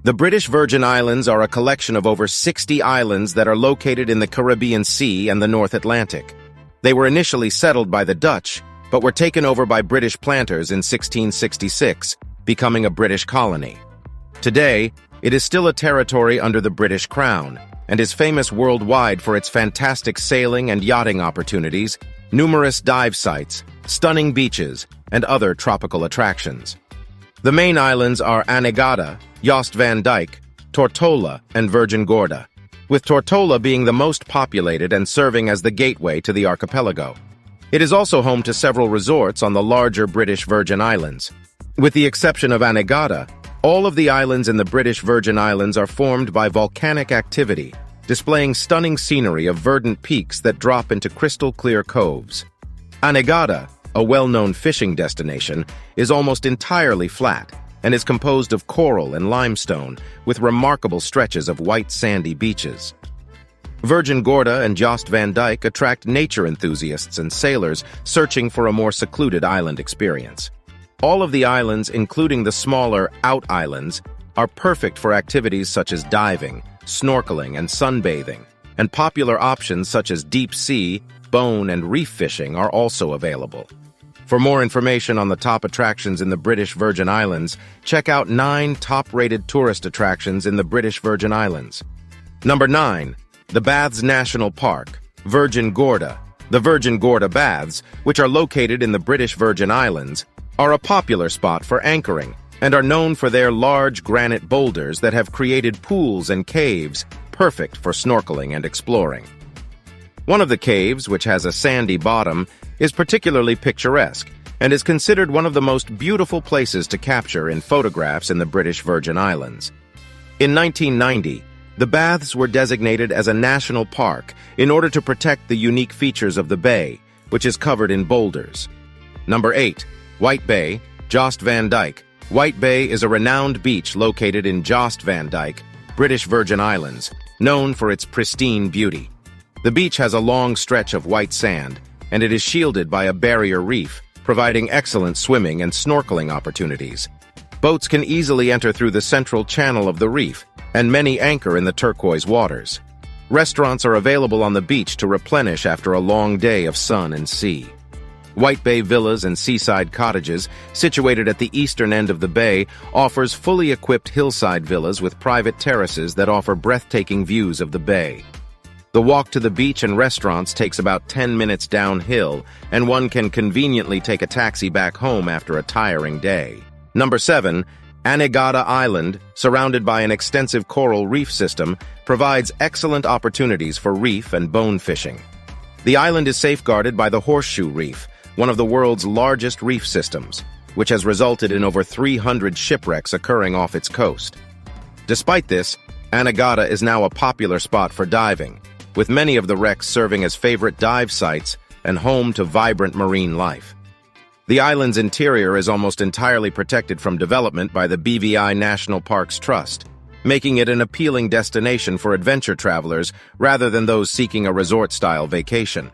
The British Virgin Islands are a collection of over 60 islands that are located in the Caribbean Sea and the North Atlantic. They were initially settled by the Dutch, but were taken over by British planters in 1666, becoming a British colony. Today, it is still a territory under the British Crown, and is famous worldwide for its fantastic sailing and yachting opportunities, numerous dive sites, stunning beaches, and other tropical attractions. The main islands are Anegada, Jost Van Dyke, Tortola, and Virgin Gorda, with Tortola being the most populated and serving as the gateway to the archipelago. It is also home to several resorts on the larger British Virgin Islands. With the exception of Anegada, all of the islands in the British Virgin Islands are formed by volcanic activity, displaying stunning scenery of verdant peaks that drop into crystal-clear coves. Anegada, a well-known fishing destination, is almost entirely flat and is composed of coral and limestone, with remarkable stretches of white sandy beaches. Virgin Gorda and Jost Van Dyke attract nature enthusiasts and sailors searching for a more secluded island experience. All of the islands, including the smaller out islands, are perfect for activities such as diving, snorkeling, and sunbathing, and popular options such as deep sea, bone, and reef fishing are also available. For more information on the top attractions in the British Virgin Islands, check out 9 top-rated tourist attractions in the British Virgin Islands. Number 9. The Baths National Park, Virgin Gorda. The Virgin Gorda Baths, which are located in the British Virgin Islands, are a popular spot for anchoring and are known for their large granite boulders that have created pools and caves perfect for snorkeling and exploring. One of the caves, which has a sandy bottom, is particularly picturesque and is considered one of the most beautiful places to capture in photographs in the British Virgin Islands. In 1990, the baths were designated as a national park in order to protect the unique features of the bay, which is covered in boulders. Number 8. White Bay, Jost Van Dyke. White Bay is a renowned beach located in Jost Van Dyke, British Virgin Islands, known for its pristine beauty. The beach has a long stretch of white sand, and it is shielded by a barrier reef, providing excellent swimming and snorkeling opportunities. Boats can easily enter through the central channel of the reef, and many anchor in the turquoise waters. Restaurants are available on the beach to replenish after a long day of sun and sea. White Bay Villas and Seaside Cottages, situated at the eastern end of the bay, offers fully equipped hillside villas with private terraces that offer breathtaking views of the bay. The walk to the beach and restaurants takes about 10 minutes downhill, and one can conveniently take a taxi back home after a tiring day. Number 7. Anegada Island, surrounded by an extensive coral reef system, provides excellent opportunities for reef and bone fishing. The island is safeguarded by the Horseshoe Reef, one of the world's largest reef systems, which has resulted in over 300 shipwrecks occurring off its coast. Despite this, Anegada is now a popular spot for diving, with many of the wrecks serving as favorite dive sites and home to vibrant marine life. The island's interior is almost entirely protected from development by the BVI National Parks Trust, making it an appealing destination for adventure travelers rather than those seeking a resort-style vacation.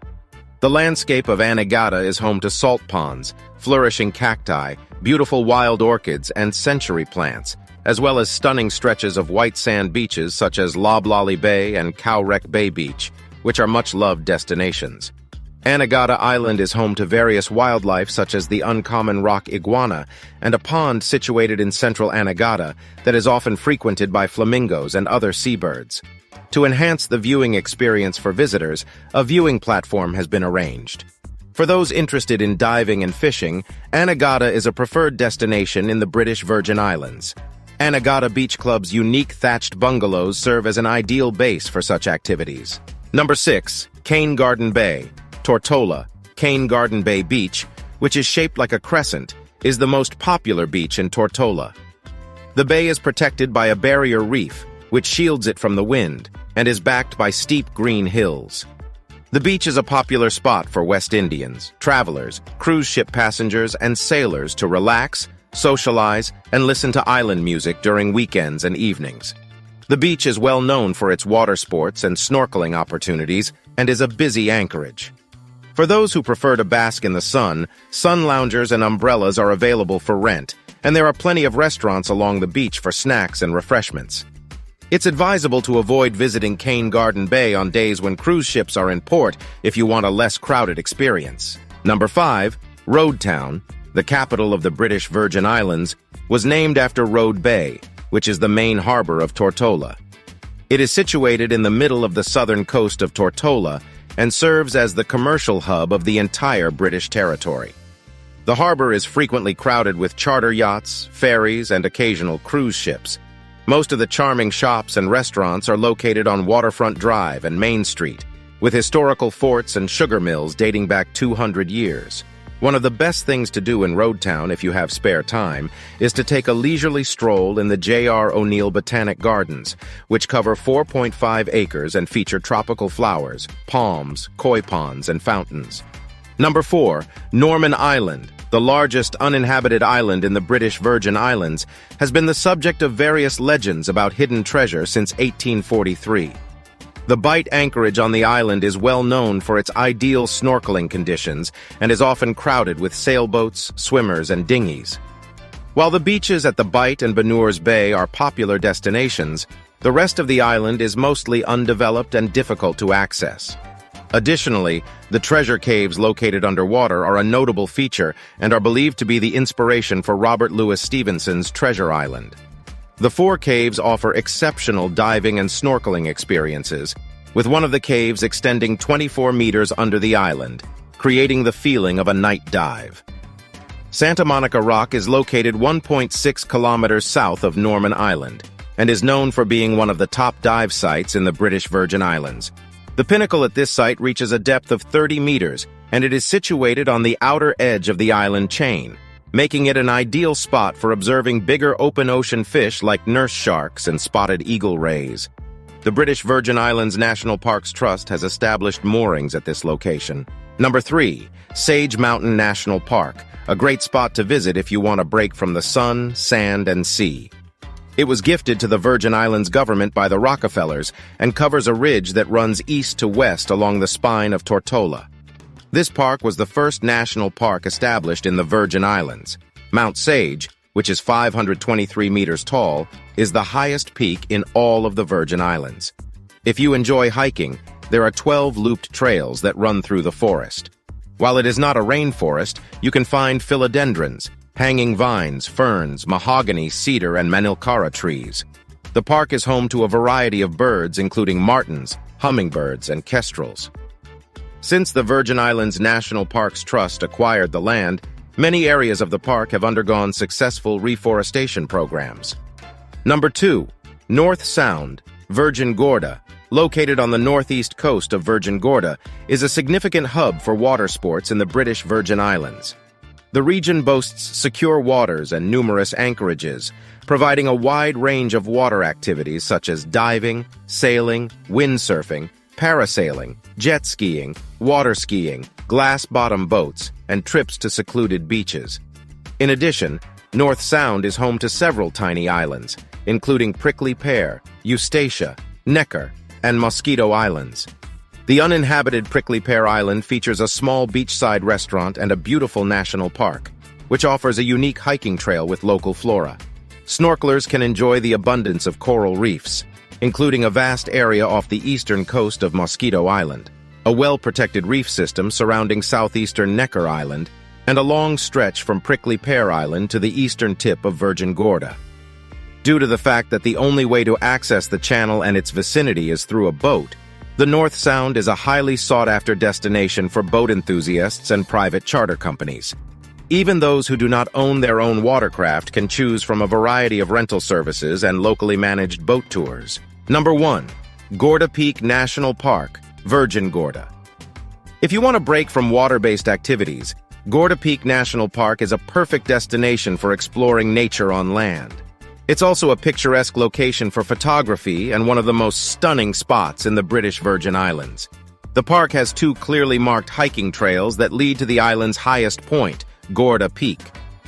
The landscape of Anegada is home to salt ponds, flourishing cacti, beautiful wild orchids, and century plants, as well as stunning stretches of white sand beaches such as Loblolly Bay and Cowwreck Bay Beach, which are much-loved destinations. Anegada Island is home to various wildlife such as the uncommon rock iguana and a pond situated in central Anegada that is often frequented by flamingos and other seabirds. To enhance the viewing experience for visitors, a viewing platform has been arranged. For those interested in diving and fishing, Anegada is a preferred destination in the British Virgin Islands. Anegada Beach Club's unique thatched bungalows serve as an ideal base for such activities. Number 6. Cane Garden Bay, Tortola. Cane Garden Bay Beach, which is shaped like a crescent, is the most popular beach in Tortola. The bay is protected by a barrier reef, which shields it from the wind, and is backed by steep green hills. The beach is a popular spot for West Indians, travelers, cruise ship passengers, and sailors to relax, socialize, and listen to island music during weekends and evenings. The beach is well known for its water sports and snorkeling opportunities and is a busy anchorage. For those who prefer to bask in the sun, sun loungers and umbrellas are available for rent, and there are plenty of restaurants along the beach for snacks and refreshments. It's advisable to avoid visiting Cane Garden Bay on days when cruise ships are in port if you want a less crowded experience. Number 5. Road Town, the capital of the British Virgin Islands, was named after Road Bay, which is the main harbor of Tortola. It is situated in the middle of the southern coast of Tortola and serves as the commercial hub of the entire British territory. The harbor is frequently crowded with charter yachts, ferries, and occasional cruise ships. Most of the charming shops and restaurants are located on Waterfront Drive and Main Street, with historical forts and sugar mills dating back 200 years. One of the best things to do in Road Town if you have spare time is to take a leisurely stroll in the J.R. O'Neill Botanic Gardens, which cover 4.5 acres and feature tropical flowers, palms, koi ponds, and fountains. Number 4. Norman Island, the largest uninhabited island in the British Virgin Islands, has been the subject of various legends about hidden treasure since 1843. The Bight anchorage on the island is well known for its ideal snorkeling conditions and is often crowded with sailboats, swimmers, and dinghies. While the beaches at the Bight and Benoors Bay are popular destinations, the rest of the island is mostly undeveloped and difficult to access. Additionally, the treasure caves located underwater are a notable feature and are believed to be the inspiration for Robert Louis Stevenson's Treasure Island. The 4 caves offer exceptional diving and snorkeling experiences, with one of the caves extending 24 meters under the island, creating the feeling of a night dive. Santa Monica Rock is located 1.6 kilometers south of Norman Island and is known for being one of the top dive sites in the British Virgin Islands. The pinnacle at this site reaches a depth of 30 meters, and it is situated on the outer edge of the island chain, making it an ideal spot for observing bigger open-ocean fish like nurse sharks and spotted eagle rays. The British Virgin Islands National Parks Trust has established moorings at this location. Number 3. Sage Mountain National Park, a great spot to visit if you want a break from the sun, sand, and sea. It was gifted to the Virgin Islands government by the Rockefellers and covers a ridge that runs east to west along the spine of Tortola. This park was the first national park established in the Virgin Islands. Mount Sage, which is 523 meters tall, is the highest peak in all of the Virgin Islands. If you enjoy hiking, there are 12 looped trails that run through the forest. While it is not a rainforest, you can find philodendrons, hanging vines, ferns, mahogany, cedar, and manilkara trees. The park is home to a variety of birds including martins, hummingbirds, and kestrels. Since the Virgin Islands National Parks Trust acquired the land, many areas of the park have undergone successful reforestation programs. Number 2. North Sound, Virgin Gorda, located on the northeast coast of Virgin Gorda, is a significant hub for water sports in the British Virgin Islands. The region boasts secure waters and numerous anchorages, providing a wide range of water activities such as diving, sailing, windsurfing, parasailing, jet skiing, water skiing, glass-bottom boats, and trips to secluded beaches. In addition, North Sound is home to several tiny islands, including Prickly Pear, Eustatia, Necker, and Mosquito Islands. The uninhabited Prickly Pear Island features a small beachside restaurant and a beautiful national park, which offers a unique hiking trail with local flora. Snorkelers can enjoy the abundance of coral reefs, including a vast area off the eastern coast of Mosquito Island, a well-protected reef system surrounding southeastern Necker Island, and a long stretch from Prickly Pear Island to the eastern tip of Virgin Gorda. Due to the fact that the only way to access the channel and its vicinity is through a boat, the North Sound is a highly sought-after destination for boat enthusiasts and private charter companies. Even those who do not own their own watercraft can choose from a variety of rental services and locally managed boat tours. Number 1. Gorda Peak National Park, Virgin Gorda. If you want a break from water-based activities, Gorda Peak National Park is a perfect destination for exploring nature on land. It's also a picturesque location for photography and one of the most stunning spots in the British Virgin Islands. The park has 2 clearly marked hiking trails that lead to the island's highest point, Gorda Peak.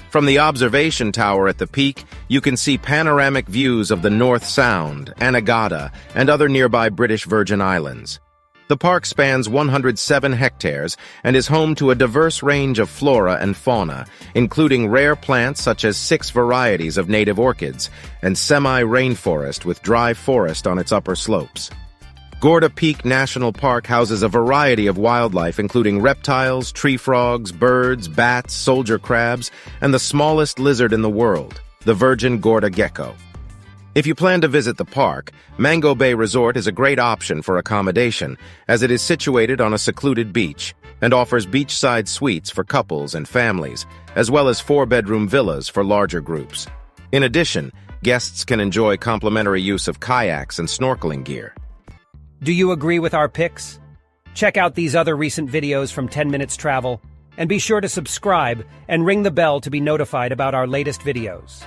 From the observation tower at the peak, you can see panoramic views of the North Sound, Anegada, and other nearby British Virgin Islands. The park spans 107 hectares and is home to a diverse range of flora and fauna, including rare plants such as 6 varieties of native orchids and semi-rainforest with dry forest on its upper slopes. Gorda Peak National Park houses a variety of wildlife including reptiles, tree frogs, birds, bats, soldier crabs, and the smallest lizard in the world, the virgin Gorda gecko. If you plan to visit the park, Mango Bay Resort is a great option for accommodation, as it is situated on a secluded beach and offers beachside suites for couples and families, as well as 4-bedroom villas for larger groups. In addition, guests can enjoy complimentary use of kayaks and snorkeling gear. Do you agree with our picks? Check out these other recent videos from 10 Minutes Travel, and be sure to subscribe and ring the bell to be notified about our latest videos.